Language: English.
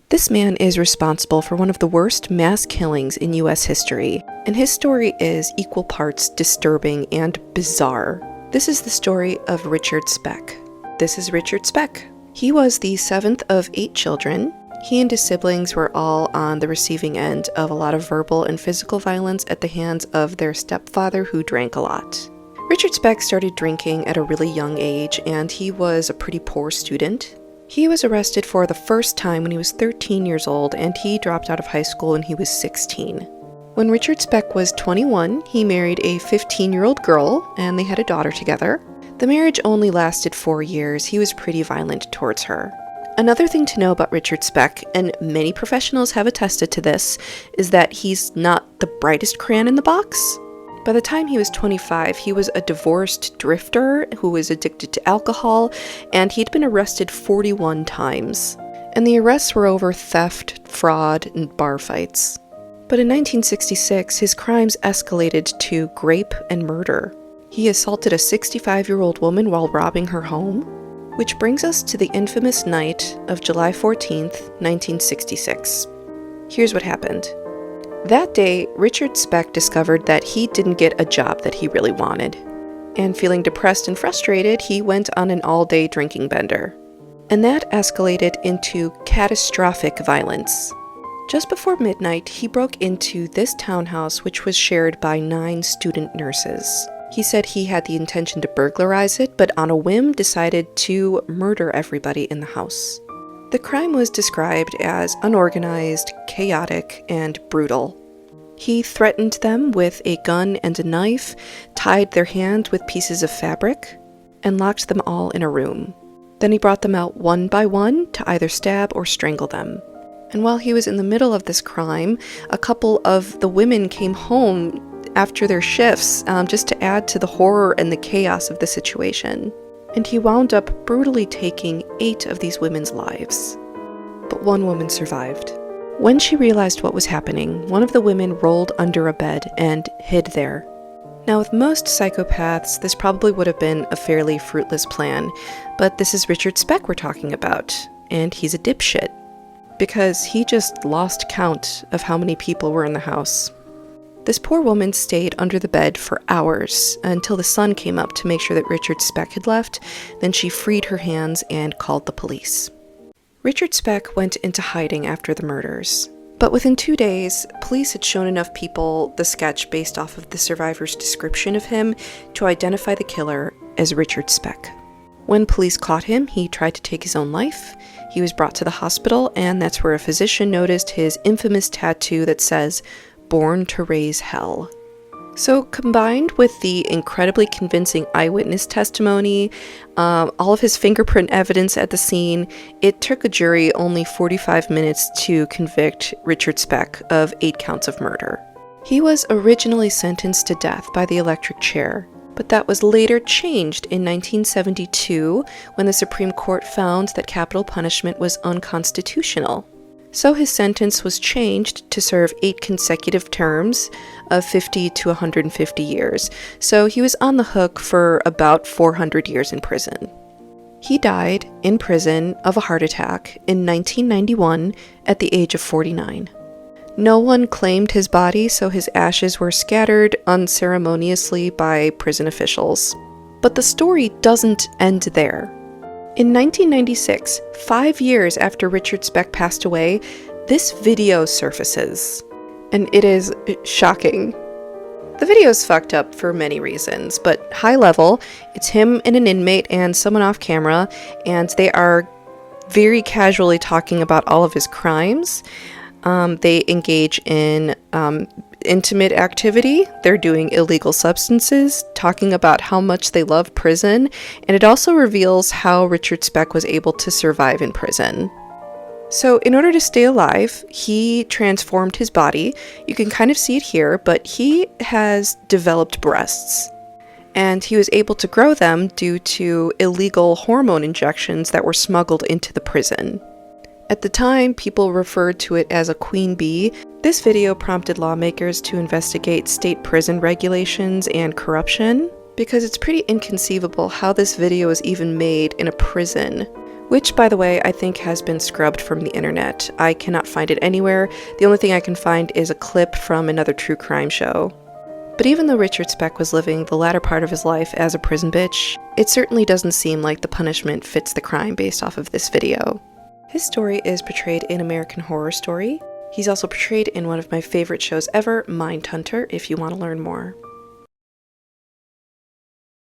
This man is responsible for one of the worst mass killings in US history, and his story is equal parts disturbing and bizarre. This is the story of Richard Speck. This is Richard Speck. He was the seventh of 8 children. He and his siblings were all on the receiving end of a lot of verbal and physical violence at the hands of their stepfather, who drank a lot. Richard Speck started drinking at a really young age, and he was a pretty poor student. He was arrested for the first time when he was 13 years old, and he dropped out of high school when he was 16. When Richard Speck was 21, he married a 15-year-old girl, and they had a daughter together. The marriage only lasted 4 years. He was pretty violent towards her. Another thing to know about Richard Speck, and many professionals have attested to this, is that he's not the brightest crayon in the box. By the time he was 25, he was a divorced drifter who was addicted to alcohol, and he'd been arrested 41 times. And the arrests were over theft, fraud, and bar fights. But in 1966, his crimes escalated to grape and murder. He assaulted a 65-year-old woman while robbing her home, which brings us to the infamous night of July 14th, 1966. Here's what happened. That day, Richard Speck discovered that he didn't get a job that he really wanted. And feeling depressed and frustrated, he went on an all-day drinking bender. And that escalated into catastrophic violence. Just before midnight, he broke into this townhouse, which was shared by 9 student nurses. He said he had the intention to burglarize it, but on a whim decided to murder everybody in the house. The crime was described as unorganized, chaotic, and brutal. He threatened them with a gun and a knife, tied their hands with pieces of fabric, and locked them all in a room. Then he brought them out one by one to either stab or strangle them. And while he was in the middle of this crime, a couple of the women came home after their shifts, just to add to the horror and the chaos of the situation. And he wound up brutally taking 8 of these women's lives. But one woman survived. When she realized what was happening, one of the women rolled under a bed and hid there. Now, with most psychopaths, this probably would have been a fairly fruitless plan, but this is Richard Speck we're talking about, and he's a dipshit, because he just lost count of how many people were in the house. This poor woman stayed under the bed for hours until the sun came up to make sure that Richard Speck had left. Then she freed her hands and called the police. Richard Speck went into hiding after the murders. But within 2 days, police had shown enough people the sketch based off of the survivor's description of him to identify the killer as Richard Speck. When police caught him, he tried to take his own life. He was brought to the hospital, and that's where a physician noticed his infamous tattoo that says, "Born to raise hell." So combined with the incredibly convincing eyewitness testimony, all of his fingerprint evidence at the scene, it took a jury only 45 minutes to convict Richard Speck of 8 counts of murder. He was originally sentenced to death by the electric chair, but that was later changed in 1972 when the Supreme Court found that capital punishment was unconstitutional. So his sentence was changed to serve 8 consecutive terms of 50 to 150 years. So he was on the hook for about 400 years in prison. He died in prison of a heart attack in 1991 at the age of 49. No one claimed his body, so his ashes were scattered unceremoniously by prison officials. But the story doesn't end there. In 1996, 5 years after Richard Speck passed away, this video surfaces, and it is shocking. The video's fucked up for many reasons, but high level, it's him and an inmate and someone off camera, and they are very casually talking about all of his crimes. They engage in intimate activity, they're doing illegal substances, talking about how much they love prison, and it also reveals how Richard Speck was able to survive in prison. So in order to stay alive, he transformed his body. You can kind of see it here, but he has developed breasts. And he was able to grow them due to illegal hormone injections that were smuggled into the prison. At the time, people referred to it as a queen bee. This video prompted lawmakers to investigate state prison regulations and corruption, because it's pretty inconceivable how this video is even made in a prison which, by the way, I think has been scrubbed from the internet. I cannot find it anywhere. The only thing I can find is a clip from another true crime show. But even though Richard Speck was living the latter part of his life as a prison bitch, it certainly doesn't seem like the punishment fits the crime based off of this video. His story is portrayed in American Horror Story. He's also portrayed in one of my favorite shows ever, Mindhunter, if you want to learn more.